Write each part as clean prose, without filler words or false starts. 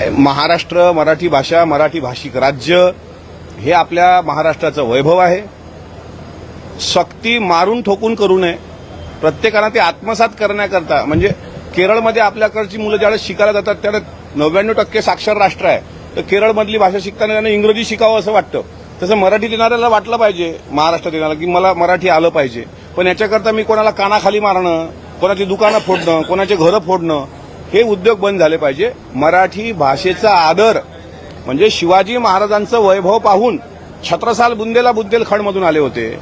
महाराष्ट्र, मराठी भाषा, मराठी भाषिक राज्य हे आपल्या महाराष्ट्राचं वैभव आहे. सक्ती मारून ठोकून करू नये. प्रत्येकानं ते आत्मसात करण्याकरता, म्हणजे केरळमध्ये आपल्याकडची मुलं ज्यावेळेस शिकायला जातात त्यावेळेस 99% साक्षर राष्ट्र आहे, तर केरळमधली भाषा शिकताना त्यांना इंग्रजी शिकावं असं वाटतं. तसं मराठी देणाऱ्याला वाटलं पाहिजे, महाराष्ट्रात येणारा, की मला मराठी आलं पाहिजे. पण याच्याकरता मी कोणाला कानाखाली मारणं, कोणाची दुकानं फोडणं, कोणाचे घरं फोडणं, हे उद्योग बंद झाले पाहिजे. मराठी भाषेचा आदर म्हणजे शिवाजी महाराजांचं वैभव पाहून छत्रसाल बुंदेलखंडमधून आले होते.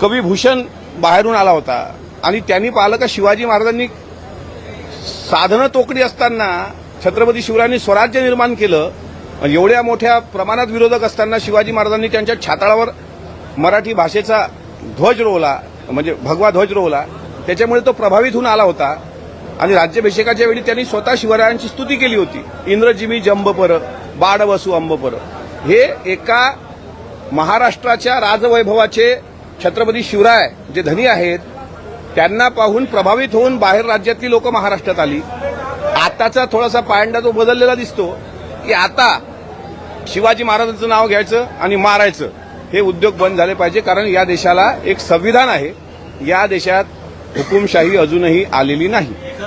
कवी भूषण बाहेरून आला होता आणि त्यांनी पाहिलं का शिवाजी महाराजांनी साधनं तोकडी असताना छत्रपती शिवरायांनी स्वराज्य निर्माण केलं. एवढ्या मोठ्या प्रमाणात विरोधक असताना शिवाजी महाराजांनी त्यांच्या छाताळावर मराठी भाषेचा ध्वज रोवला, म्हणजे भगवा ध्वज रोवला. त्याच्यामुळे तो प्रभावित होऊन आला होता आणि राज्याभिषेकाच्या वेळी त्यांनी स्वतः शिवरायांची स्तुती केली होती. इंद्रजिमी जंबपर बाड वसू अंबपर. हे एका महाराष्ट्राच्या राजवैभवाचे छत्रपती शिवराय जे धनी आहेत त्यांना पाहून प्रभावित होऊन बाहेर राज्यातली लोक महाराष्ट्रात आली. आताचा थोडासा पायंडा तो बदललेला दिसतो की आता शिवाजी महाराजांचं नाव घ्यायचं आणि मारायचं हे उद्योग बंद झाले पाहिजे. कारण या देशाला एक संविधान आहे. या देशात हुकुमशाही अजूनही आलेली नाही.